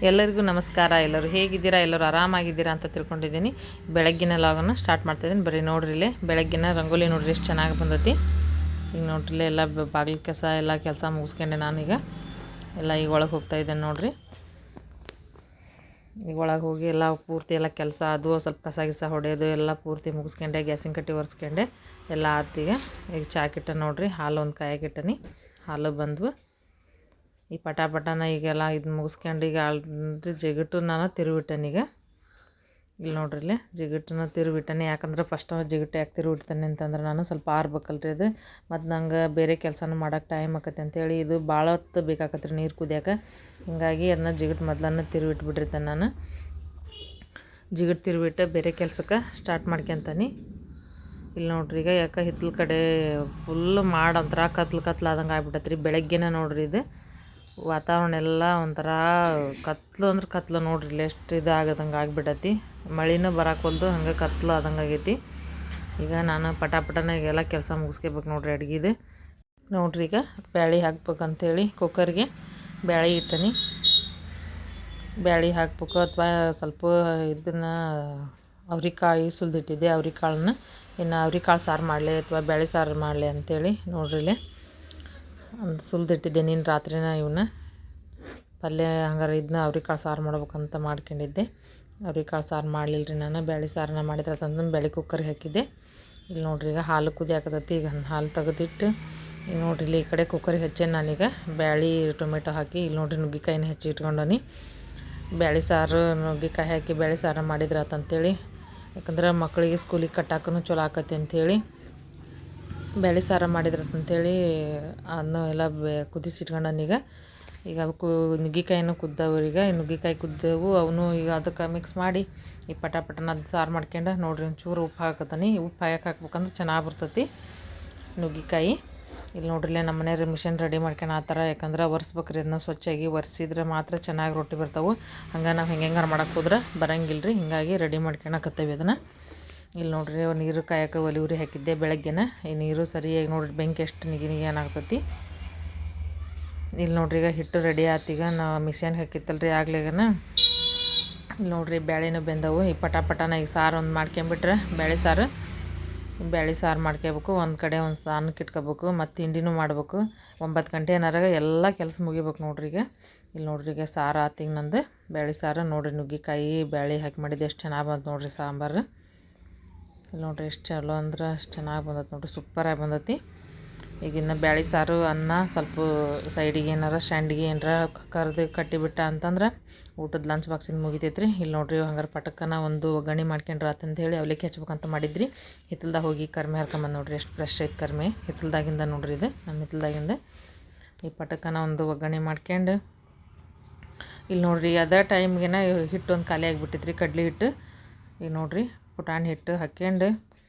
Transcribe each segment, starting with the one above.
ಎಲ್ಲರಿಗೂ ನಮಸ್ಕಾರ. ಎಲ್ಲರೂ ಹೇಗಿದ್ದೀರಾ? ಎಲ್ಲರೂ ಆರಾಮಾಗಿದ್ದೀರಾ ಅಂತ ತಿಳ್ಕೊಂಡಿದ್ದೀನಿ. ಬೆಳಗ್ಗಿನ ಲಾಗನ್ನು ಸ್ಟಾರ್ಟ್ ಮಾಡ್ತಾಯಿದ್ದೀನಿ. ಬರೀ ನೋಡ್ರಿ ಇಲ್ಲೇ ಬೆಳಗ್ಗಿನ ರಂಗೋಲಿ ನೋಡ್ರಿ ಎಷ್ಟು ಚೆನ್ನಾಗಿ ಬಂದೈತಿ. ಈಗ ನೋಡ್ರಿ ಎಲ್ಲ ಬಾಗಿಲು ಕಸ ಎಲ್ಲ ಕೆಲಸ ಮುಗಿಸ್ಕೊಂಡೆ ನಾನೀಗ ಎಲ್ಲ ಈಗ ಒಳಗೆ ಹೋಗ್ತಾಯಿದ್ದೇನೆ ನೋಡ್ರಿ. ಈಗ ಒಳಗೆ ಹೋಗಿ ಎಲ್ಲ ಪೂರ್ತಿ ಎಲ್ಲ ಕೆಲಸ ಅದು ಸ್ವಲ್ಪ ಕಸ ಗಿಸ ಹೊಡೆಯೋದು ಎಲ್ಲ ಪೂರ್ತಿ ಮುಗಿಸ್ಕೊಂಡೆ, ಗ್ಯಾಸಿನ ಕಟ್ಟಿ ಒರೆಸ್ಕೊಂಡೆ ಎಲ್ಲ ಆತೀಗ. ಈಗ ಚಾಕಿಟ್ಟ ನೋಡ್ರಿ, ಹಾಲು ಒಂದು ಕಾಯಕ್ಕಿಟ್ಟನಿ, ಹಾಲು ಬಂದ್ವು. ಈ ಪಟಾಪಟನ ಈಗೆಲ್ಲ ಇದು ಮುಗಿಸ್ಕೊಂಡು ಈಗ ಆಲ್ರೆಡಿ ಜಿಗಟು ನಾನು ತಿರುವಿಟ್ಟೆನಿ. ಈಗ ಇಲ್ಲಿ ನೋಡ್ರಿ ಇಲ್ಲಿ ಜಿಗಟನ್ನ ತಿರುವಿಟ್ಟೆನಿ. ಯಾಕಂದ್ರೆ ಫಸ್ಟ್ ಜಿಗಟು ಯಾಕೆ ತಿರುವಿಡ್ತಾನೆ ಅಂತಂದ್ರೆ ನಾನು ಸ್ವಲ್ಪ ಆರ್ಬೇಕಲ್ರಿ ಅದು, ಮತ್ತು ನಂಗೆ ಬೇರೆ ಕೆಲಸನೂ ಮಾಡೋಕೆ ಟೈಮ್ ಆಕತ್ತೆ ಅಂತೇಳಿ ಇದು ಭಾಳ ಹೊತ್ತು ಬೇಕಾಕತ್ರಿ ನೀರು ಕುದಿಯೋಕೆ. ಹೀಗಾಗಿ ಅದನ್ನ ಜಿಗಟು ಮೊದಲನ್ನ ತಿರುವಿಟ್ಬಿಟ್ಟಿರ್ತೇನೆ ನಾನು. ಜಿಗಟು ತಿರುವಿಟ್ಟು ಬೇರೆ ಕೆಲಸಕ್ಕೆ ಸ್ಟಾರ್ಟ್ ಮಾಡ್ಕೊತಾನೆ. ಇಲ್ಲಿ ನೋಡ್ರಿ ಈಗ ಯಾಕೆ ಹಿತ್ತಲ ಕಡೆ ಫುಲ್ ಮಾಡಂತರ ಕತ್ಲಾದಂಗೆ ಆಗ್ಬಿಟ್ಟತ್ರಿ. ಬೆಳಗ್ಗೆನೇ ನೋಡ್ರಿ ಇದು ವಾತಾವರಣ ಎಲ್ಲ ಒಂಥರ ಕತ್ಲು ಅಂದ್ರೆ ಕತ್ಲು ನೋಡ್ರಿ ಇಲ್ಲಿ ಎಷ್ಟು ಇದಾಗದಂಗೆ ಆಗಿಬಿಟ್ಟತಿ. ಮಳೆನೂ ಬರೋಕೊಲ್ದು, ಹಂಗೆ ಕತ್ಲು ಆದಂಗೆ ಆಗೈತಿ. ಈಗ ನಾನು ಪಟಾಪಟನ ಈಗೆಲ್ಲ ಕೆಲಸ ಮುಗಿಸ್ಕೋಬೇಕು ನೋಡ್ರಿ ಅಡುಗೆದು. ನೋಡ್ರಿ ಈಗ ಬ್ಯಾಳೆ ಹಾಕ್ಬೇಕಂತೇಳಿ ಕುಕ್ಕರ್ಗೆ ಬ್ಯಾಳೆ ಇಟ್ಟನಿ. ಬ್ಯಾಳೆ ಹಾಕ್ಬೇಕು ಅಥವಾ ಸ್ವಲ್ಪ ಇದನ್ನು ಅವ್ರಿಕಾಳು ಸುಲಿದಿಟ್ಟಿದ್ದೆ. ಅವ್ರಿಕಾಳನ್ನ ಇನ್ನು ಅವ್ರಿಕಾಳು ಸಾರು ಮಾಡಲಿ ಅಥವಾ ಬ್ಯಾಳೆ ಸಾರು ಮಾಡಲಿ ಅಂಥೇಳಿ ನೋಡ್ರಿ ಇಲ್ಲಿ ಒಂದು ಸುಲಿದಿಟ್ಟಿದ್ದೆ. ನೀನು ರಾತ್ರಿನ ಇವನ್ನ ಪಲ್ಯ ಹಂಗಾರೆ ಇದನ್ನ ಅವ್ರಿಕಾಳು ಸಾರು ಮಾಡ್ಬೇಕಂತ ಮಾಡ್ಕೊಂಡಿದ್ದೆ. ಅವ್ರಿಕಾಳು ಸಾರು ಮಾಡಲಿಲ್ಲ ರೀ ನಾನು, ಬ್ಯಾಳೆ ಸಾರನ್ನ ಮಾಡಿದ್ರೆ ತಂದು ಬ್ಯಾಳೆ ಕುಕ್ಕರ್ಗೆ ಹಾಕಿದ್ದೆ. ಇಲ್ಲಿ ನೋಡ್ರಿ ಈಗ ಹಾಲು ಕುದಿ ಹಾಕತೈತಿ. ಈಗ ಹಾಲು ತೆಗೆದಿಟ್ಟು ಈಗ ನೋಡ್ರಿ ಇಲ್ಲಿ ಈ ಕಡೆ ಕುಕ್ಕರ್ಗೆ ಹಚ್ಚೇನಿ ನಾನೀಗ. ಬ್ಯಾಳೆ ಟೊಮೆಟೊ ಹಾಕಿ ಇಲ್ಲಿ ನೋಡ್ರಿ ನುಗ್ಗಿಕಾಯಿನ ಹೆಚ್ಚಿ ಇಟ್ಕೊಂಡನಿ. ಬ್ಯಾಳೆ ಸಾರು ನುಗ್ಗಿಕಾಯಿ ಹಾಕಿ ಬ್ಯಾಳೆ ಸಾರು ಮಾಡಿದ್ರೆ ಆತಂತೇಳಿ, ಯಾಕಂದ್ರೆ ಮಕ್ಕಳಿಗೆ ಸ್ಕೂಲಿಗೆ ಕಟ್ಟಾಕೂ ಚಲೋ ಆಕತಿ ಅಂಥೇಳಿ ಬ್ಯಾಳೆ ಸಾರು ಮಾಡಿದ್ರೆ ಅಂತೇಳಿ ಅದನ್ನು ಎಲ್ಲ ಕುದಿಸಿಟ್ಕೊಂಡನೀಗ. ಈಗ ನುಗ್ಗಿಕಾಯಿನೂ ಕುದ್ದವ್ರೀಗ, ಈ ನುಗ್ಗಿಕಾಯಿ ಕುದ್ದವು ಅವನು ಈಗ ಅದಕ್ಕೆ ಮಿಕ್ಸ್ ಮಾಡಿ ಈ ಪಟಾಪಟನ ಅದು ಸಾರು ಮಾಡ್ಕೊಂಡು ನೋಡ್ರಿ ಒಂಚೂರು ಉಪ್ಪು ಹಾಕತ್ತಾನೆ. ಉಪ್ಪು ಹಾಕ್ಬೇಕಂದ್ರೆ ಚೆನ್ನಾಗಿ ಬರ್ತೈತಿ ನುಗ್ಗಿಕಾಯಿ. ಇಲ್ಲಿ ನೋಡ್ರಿಲ್ಲ ನಮ್ಮ ಮನೆಯವ್ರು ಮಿಷನ್ ರೆಡಿ ಮಾಡ್ಕೊಂಡು ಆ ಥರ, ಯಾಕಂದ್ರೆ ಒರೆಸ್ಬೇಕ್ರಿ ಅದನ್ನ ಸ್ವಚ್ಛಾಗಿ ಒರೆಸಿದ್ರೆ ಮಾತ್ರ ಚೆನ್ನಾಗಿ ರೊಟ್ಟಿ ಬರ್ತಾವೆ. ಹಂಗೆ ನಾವು ಹೆಂಗಾರು ಮಾಡಕ್ಕೆ ಹೋದ್ರೆ ಬರಂಗಿಲ್ಲ ರೀ. ಹೀಗಾಗಿ ರೆಡಿ ಮಾಡ್ಕೊಳಕತ್ತೇವೆ ಅದನ್ನು. ಇಲ್ಲಿ ನೋಡ್ರಿ ನೀರು ಕಾಯಕ್ಕೆ ಒಲೆ ಉರಿ ಹಾಕಿದ್ದೆ ಬೆಳಗ್ಗೆನ. ಈ ನೀರು ಸರಿಯಾಗಿ ನೋಡ್ರಿ ಬೆಂಕಿ ಎಷ್ಟು ನಿಗಿ ಏನಾಗ್ತತಿ. ಇಲ್ಲಿ ನೋಡ್ರಿ ಈಗ ಹಿಟ್ಟು ರೆಡಿ ಆತೀಗ. ನಾವು ಮಿಷನ್ ಹಾಕಿತ್ತಲ್ರಿ ಆಗ್ಲಿಗನ. ಇಲ್ಲಿ ನೋಡ್ರಿ ಬ್ಯಾಳೆನೂ ಬೆಂದವು. ಈ ಪಟಾಪಟನ ಈಗ ಸಾರು ಒಂದು ಮಾಡ್ಕೊಂಬಿಟ್ರೆ ಬ್ಯಾಳೆ ಸಾರು ಮಾಡ್ಕೋಬೇಕು. ಒಂದು ಕಡೆ ಒಂದು ಸಾನಕ್ಕೆ ಇಟ್ಕೋಬೇಕು, ಮತ್ತು ತಿಂಡಿನೂ ಮಾಡ್ಬೇಕು. 9 ಗಂಟೆ ಏನಾರಾಗ ಎಲ್ಲ ಕೆಲಸ ಮುಗಿಬೇಕು ನೋಡ್ರಿ ಈಗ. ಇಲ್ಲಿ ನೋಡ್ರಿ ಈಗ ಸಾರು ಆತೀಗ ನಂದು ಬ್ಯಾಳೆ ಸಾರು. ನೋಡ್ರಿ ನುಗ್ಗಿಕಾಯಿ ಬ್ಯಾಳೆ ಹಾಕಿ ಮಾಡಿದ್ದು ಎಷ್ಟು ಚೆನ್ನಾಗಿ ಬಂತು ನೋಡ್ರಿ ಸಾಂಬಾರು. ಇಲ್ಲಿ ನೋಡ್ರಿ ಎಷ್ಟು ಚಲೋ ಅಂದ್ರೆ ಅಷ್ಟು ಚೆನ್ನಾಗಿ ಬಂದೈತೆ ನೋಡ್ರಿ, ಸೂಪರಾಗಿ ಬಂದೈತಿ. ಈಗಿನ್ನು ಬ್ಯಾಳೆ ಸಾರು ಅನ್ನ ಸ್ವಲ್ಪ ಸೈಡಿಗೆ ಏನಾರ ಸ್ಟ್ಯಾಂಡಿಗೆ ಏನಾರ ಕರೆದು ಕಟ್ಟಿಬಿಟ್ಟ ಅಂತಂದ್ರೆ ಊಟದ ಲಂಚ್ ಬಾಕ್ಸಿಂದ ಮುಗಿತೈತ್ರಿ. ಇಲ್ಲಿ ನೋಡ್ರಿ ಹಂಗಾರೆ ಪಟಕ್ಕನ ಒಂದು ಒಗ್ಗರಣೆ ಮಾಡ್ಕೊಂಡ್ರೆ ಆತಂತೇಳಿ ಅವಲಿಕ್ಕಿ ಹಚ್ಬೇಕಂತ ಮಾಡಿದ್ರಿ. ಹಿತ್ತಲ್ದಾಗ ಹೋಗಿ ಕರ್ಮೆ ಹರ್ಕೊಂಬಂದು ನೋಡ್ರಿ ಎಷ್ಟು ಫ್ರೆಶ್ ಐತೆ ಕರ್ಮೆ. ಹಿತ್ತಲ್ದಾಗಿಂದ ನೋಡ್ರಿ ಇದು ನಮ್ಮ ಹಿತ್ತಲ್ದಾಗಿಂದ. ಈ ಪಟಕ್ಕನ ಒಂದು ಒಗ್ಗರಣೆ ಮಾಡ್ಕೊಂಡು ಇಲ್ಲಿ ನೋಡ್ರಿ ಅದೇ ಟೈಮ್ಗೆನ ಹಿಟ್ಟು ಒಂದು ಖಾಲಿ ಆಗಿಬಿಟ್ಟಿದ್ರಿ, ಕಡ್ಲೆ ಹಿಟ್ಟು. ಈಗ ನೋಡ್ರಿ ಪುಟಾಣಿ ಹಿಟ್ಟು ಹಾಕ್ಯಂಡು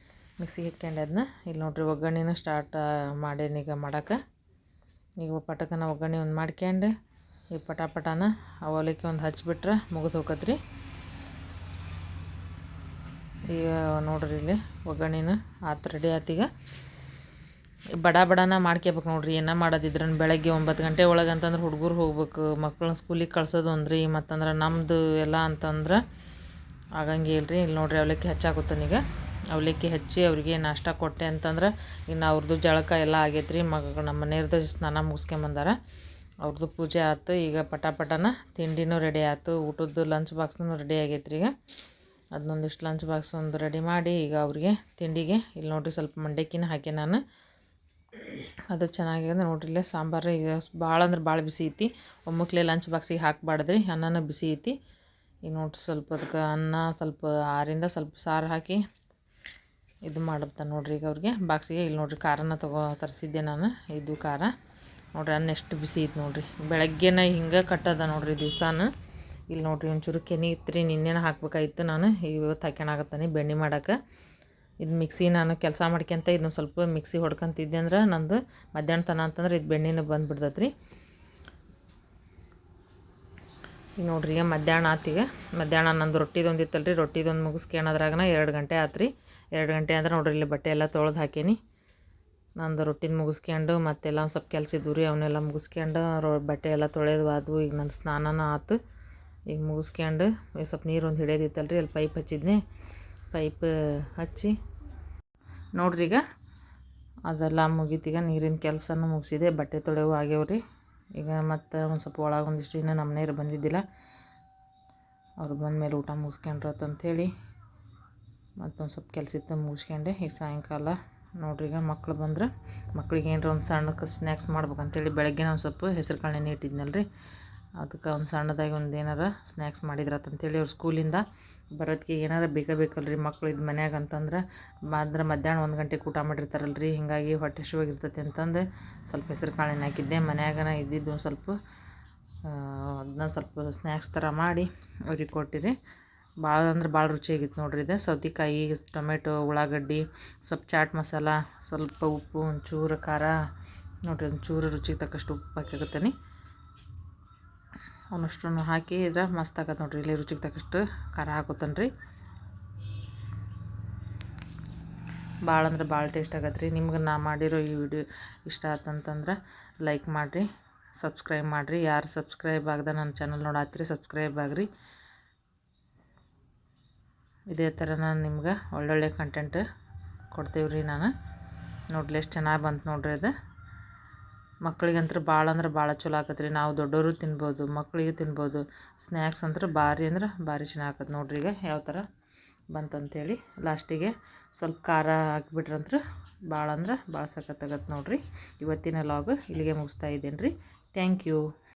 ಮಿಕ್ಸಿಗೆ ಹಾಕ್ಯಂಡು ಅದನ್ನ ಇಲ್ಲಿ ನೋಡ್ರಿ ಒಗ್ಗರಣೆನ ಸ್ಟಾರ್ಟ್ ಮಾಡೇನಿ ಈಗ ಮಾಡೋಕೆ. ಈಗ ಪಟಕನ ಒಗ್ಗರಣೆ ಒಂದು ಮಾಡ್ಕೊಂಡು ಈ ಪಟಾಪಟನ ಅವಲಕ್ಕಿ ಒಂದು ಹಚ್ಬಿಟ್ರೆ ಮುಗಿದು ಹೋಗತ್ರಿ. ಈಗ ನೋಡ್ರಿ ಇಲ್ಲಿ ಒಗ್ಗರಣೆನ ರೆಡಿ ಆತೀಗ. ಬಡನ ಮಾಡ್ಕೋಬೇಕು ನೋಡ್ರಿ. ಏನೋ ಮಾಡೋದಿದ್ರೆ ಬೆಳಗ್ಗೆ 9 ಗಂಟೆ ಒಳಗೆ ಅಂತಂದ್ರೆ ಹುಡುಗರು ಹೋಗ್ಬೇಕು, ಮಕ್ಕಳನ್ನ ಸ್ಕೂಲಿಗೆ ಕಳ್ಸೋದು ಅಂದ್ರಿ, ಮತ್ತಂದ್ರೆ ನಮ್ಮದು ಎಲ್ಲ ಅಂತಂದ್ರೆ ಆಗಂಗಿಲ್ಲ ರೀ. ಇಲ್ಲಿ ನೋಡ್ರಿ ಅವಲಕ್ಕಿ ಹಚ್ಚಾಕತ್ತಾನೀಗ. ಅವಲಕ್ಕಿ ಹಚ್ಚಿ ಅವ್ರಿಗೆ ನಾಷ್ಟ ಕೊಟ್ಟೆ ಅಂತಂದ್ರೆ ಇನ್ನು ಅವ್ರದ್ದು ಜಳಕ ಎಲ್ಲ ಆಗೈತೆ ರೀ. ನಮ್ಮ ಮನೆಯವ್ರದ್ದು ಸ್ನಾನ ಮುಗಿಸ್ಕೊಂಬಂದಾರ, ಅವ್ರದ್ದು ಪೂಜೆ ಆಯ್ತು. ಈಗ ಪಟಾಪಟನ ತಿಂಡಿನೂ ರೆಡಿ ಆಯ್ತು, ಊಟದ್ದು ಲಂಚ್ ಬಾಕ್ಸ್ನೂ ರೆಡಿ ಆಗೈತೆ ರೀ. ಈಗ ಅದನ್ನೊಂದಿಷ್ಟು ಲಂಚ್ ಬಾಕ್ಸ್ ಒಂದು ರೆಡಿ ಮಾಡಿ ಈಗ ಅವ್ರಿಗೆ ತಿಂಡಿಗೆ ಇಲ್ಲಿ ನೋಡ್ರಿ ಸ್ವಲ್ಪ ಮಂಡಕ್ಕಿನ ಹಾಕಿ ನಾನು. ಅದು ಚೆನ್ನಾಗಿದೆ ನೋಡ್ರಿ. ಇಲ್ಲೇ ಸಾಂಬಾರು ಈಗ ಭಾಳ ಅಂದ್ರೆ ಭಾಳ ಬಿಸಿ ಐತಿ. ಒಮ್ಮಕ್ಲೆ ಲಂಚ್ ಬಾಕ್ಸಿಗೆ ಹಾಕಬಾರ್ದ್ರಿ, ಅನ್ನನೂ ಬಿಸಿ ಐತಿ. ಈಗ ನೋಡ್ರಿ ಸ್ವಲ್ಪ ಅದಕ್ಕೆ ಅನ್ನ ಸ್ವಲ್ಪ ಆರಿಂದ ಸ್ವಲ್ಪ ಸಾರು ಹಾಕಿ ಇದು ಮಾಡ್ತಾನೆ ನೋಡ್ರಿ ಈಗ ಅವ್ರಿಗೆ ಬಾಕ್ಸಿಗೆ. ಇಲ್ಲಿ ನೋಡ್ರಿ ಖಾರನ ತರಿಸಿದ್ದೆ ನಾನು, ಇದು ಖಾರ ನೋಡ್ರಿ. ಅನ್ನ ಎಷ್ಟು ಬಿಸಿ ಐತೆ ನೋಡ್ರಿ. ಬೆಳಗ್ಗೆನ ಹಿಂಗೆ ಕಟ್ಟದ ನೋಡ್ರಿ ದಿವ್ಸಾನು. ಇಲ್ಲಿ ನೋಡ್ರಿ ಒಂಚೂರು ಕೆನೆ ಇತ್ತು ರೀ, ನಿನ್ನೆನ ಹಾಕ್ಬೇಕಾಗಿತ್ತು, ನಾನು ಇವತ್ತು ಹಾಕ್ಯಣಾಗತ್ತಾನೆ ಬೆಣ್ಣೆ ಮಾಡೋಕೆ. ಇದು ಮಿಕ್ಸಿ ನಾನು ಕೆಲಸ ಮಾಡ್ಕೊಂತ ಇದನ್ನ ಸ್ವಲ್ಪ ಮಿಕ್ಸಿ ಹೊಡ್ಕೊಂತಿದ್ದೆ ಅಂದ್ರೆ ನಂದು ಮಧ್ಯಾಹ್ನ ತನ ಅಂತಂದ್ರೆ ಇದು ಬೆಣ್ಣೆನೂ ಬಂದುಬಿಡ್ತೈತೆ ರೀ. ಈಗ ನೋಡ್ರಿ ಈಗ ಮಧ್ಯಾಹ್ನ ಆತೀಗ. ಮಧ್ಯಾಹ್ನ ನಂದು ರೊಟ್ಟಿದೊಂದು ಇತ್ತಲ್ಲ ರೀ, ರೊಟ್ಟಿದೊಂದು ಮುಗಿಸ್ಕೊಳೋದ್ರಾಗನ 2 ಗಂಟೆ ಆತ್ರಿ. 2 ಗಂಟೆ ಅಂದ್ರೆ ನೋಡ್ರಿ ಇಲ್ಲಿ ಬಟ್ಟೆ ಎಲ್ಲ ತೊಳೆದು ಹಾಕೀನಿ. ನಂದು ರೊಟ್ಟಿನ ಮುಗಿಸ್ಕೊಂಡು ಮತ್ತೆಲ್ಲ ಒಂದು ಸ್ವಲ್ಪ ಕೆಲಸ ಇದ್ವು ರೀ ಅವನ್ನೆಲ್ಲ ಮುಗಿಸ್ಕೊಂಡು ಬಟ್ಟೆ ಎಲ್ಲ ತೊಳೆದು ಆದವು. ಈಗ ನನ್ನ ಸ್ನಾನನ ಆಯ್ತು. ಈಗ ಮುಗಿಸ್ಕೊಂಡು ಈಗ ಸ್ವಲ್ಪ ನೀರು ಒಂದು ಹಿಡಿಯೋದಿತ್ತಲ್ಲ ರೀ, ಅಲ್ಲಿ ಪೈಪ್ ಹಚ್ಚಿದ್ನಿ. ಪೈಪ್ ಹಚ್ಚಿ ನೋಡ್ರಿ ಈಗ ಅದೆಲ್ಲ ಮುಗೀತೀಗ. ನೀರಿನ ಕೆಲಸನೂ ಮುಗಿಸಿದೆ, ಬಟ್ಟೆ ತೊಳೆವು ಆಗ್ಯಾವ್ರಿ. ಈಗ ಮತ್ತು ಒಂದು ಸ್ವಲ್ಪ ಒಳಗೆ ಒಂದಿಷ್ಟು ಇನ್ನೂ ನಮ್ಮ ಮನೆಯವ್ರು ಬಂದಿದ್ದಿಲ್ಲ, ಅವ್ರು ಬಂದಮೇಲೆ ಊಟ ಮುಗಿಸ್ಕೊಂಡ್ರತ್ತಂಥೇಳಿ ಮತ್ತೊಂದು ಸ್ವಲ್ಪ ಕೆಲಸ ಇತ್ತು ಮುಗಿಸ್ಕೊಂಡೆ. ಈಗ ಸಾಯಂಕಾಲ ನೋಡ್ರಿ ಈಗ ಮಕ್ಳು ಬಂದ್ರೆ ಮಕ್ಳಿಗೆ ಏನರ ಒಂದು ಸಣ್ಣಕ್ಕೆ ಸ್ನ್ಯಾಕ್ಸ್ ಮಾಡ್ಬೇಕಂತೇಳಿ ಬೆಳಗ್ಗೆ ಒಂದು ಸ್ವಲ್ಪ ಹೆಸ್ರು ಕಾಳು ನೆನೆ ಇಟ್ಟಿದ್ನಲ್ಲ ರೀ, ಅದಕ್ಕೆ ಒಂದು ಸಣ್ಣದಾಗಿ ಒಂದು ಏನಾರ ಸ್ನ್ಯಾಕ್ಸ್ ಮಾಡಿದ್ರತ್ತಂತೇಳಿ ಅವ್ರು ಸ್ಕೂಲಿಂದ ಬರೋದಕ್ಕೆ ಏನಾರ ಬೇಕಲ್ಲ ರೀ ಮಕ್ಳು ಇದು ಮನ್ಯಾಗ ಅಂತಂದ್ರೆ ಮಧ್ಯಾಹ್ನ 1 ಗಂಟೆಗೆ ಊಟ ಮಾಡಿರ್ತಾರಲ್ಲ ರೀ, ಹೀಗಾಗಿ ಹೊಟ್ಟೆ ಹಸಿವಾಗಿರ್ತೈತಿ ಅಂತಂದು ಸ್ವಲ್ಪ ಹೆಸ್ರು ಕಾಳು ನೆನೆ ಹಾಕಿದ್ದೆ. ಮನ್ಯಾಗನ ಇದ್ದಿದ್ದು ಸ್ವಲ್ಪ ಅದನ್ನ ಸ್ವಲ್ಪ ಸ್ನ್ಯಾಕ್ಸ್ ಥರ ಮಾಡಿ ಅವ್ರಿಗೆ ಕೊಟ್ಟಿರಿ. ಭಾಳ ಅಂದ್ರೆ ಭಾಳ ರುಚಿಯಾಗಿತ್ತು ನೋಡ್ರಿ ಇದು. ಸೌತೆಕಾಯಿ, ಟೊಮೆಟೊ, ಉಳ್ಳಾಗಡ್ಡಿ, ಸ್ವಲ್ಪ ಚಾಟ್ ಮಸಾಲ, ಸ್ವಲ್ಪ ಉಪ್ಪು, ಒಂಚೂರು ಖಾರ ನೋಡ್ರಿ, ಒಂಚೂರು ರುಚಿಗೆ ತಕ್ಕಷ್ಟು ಉಪ್ಪು ಹಾಕಿಕತ್ತೀನಿ. ಅವನಷ್ಟನ್ನು ಹಾಕಿ ಇದ್ರೆ ಮಸ್ತ್ ಆಗತ್ತೆ ನೋಡ್ರಿ. ಇಲ್ಲಿ ರುಚಿಗೆ ತಕ್ಕಷ್ಟು ಖಾರ ಹಾಕೋತಾನೆ ರೀ. ಭಾಳ ಅಂದ್ರೆ ಭಾಳ ಟೇಸ್ಟ್ ಆಗತ್ತೆ ರೀ. ನಿಮ್ಗೆ ನಾ ಮಾಡಿರೋ ಈ ವಿಡಿಯೋ ಇಷ್ಟ ಆತಂತಂದ್ರೆ ಲೈಕ್ ಮಾಡಿರಿ, ಸಬ್ಸ್ಕ್ರೈಬ್ ಮಾಡಿರಿ. ಯಾರು ಸಬ್ಸ್ಕ್ರೈಬ್ ಆಗದ ನನ್ನ ಚಾನಲ್ ನೋಡಾತ್ರಿ ಸಬ್ಸ್ಕ್ರೈಬ್ ಆಗಿರಿ. ಇದೇ ಥರ ನಾನು ನಿಮ್ಗೆ ಒಳ್ಳೊಳ್ಳೆ ಕಂಟೆಂಟ್ ಕೊಡ್ತೀವಿ ರೀ. ನಾನು ನೋಡ್ಲಿ ಎಷ್ಟು ಚೆನ್ನಾಗಿ ಬಂತು ನೋಡ್ರಿ ಅದು. ಮಕ್ಳಿಗಂತೂ ಭಾಳ ಅಂದ್ರೆ ಭಾಳ ಚಲೋ ಆಕತ್ರಿ. ನಾವು ದೊಡ್ಡವರು ತಿನ್ಬೋದು, ಮಕ್ಕಳಿಗೆ ತಿನ್ಬೋದು. ಸ್ನ್ಯಾಕ್ಸ್ ಅಂದ್ರೆ ಭಾರಿ ಚೆನ್ನಾಗಿ ಆಕತ್ತೆ ನೋಡ್ರಿ. ಈಗ ಯಾವ ಥರ ಬಂತಂಥೇಳಿ ಲಾಸ್ಟಿಗೆ ಸ್ವಲ್ಪ ಖಾರ ಹಾಕಿಬಿಟ್ರಂದ್ರೆ ಭಾಳ ಅಂದ್ರೆ ಭಾಳ ಸಖತ್ತಾಗತ್ತೆ ನೋಡ್ರಿ. ಇವತ್ತಿನ ಲಾಗ್ ಇಲ್ಲಿಗೆ ಮುಗಿಸ್ತಾ ಇದ್ದೇನೆ ರೀ. Thank you.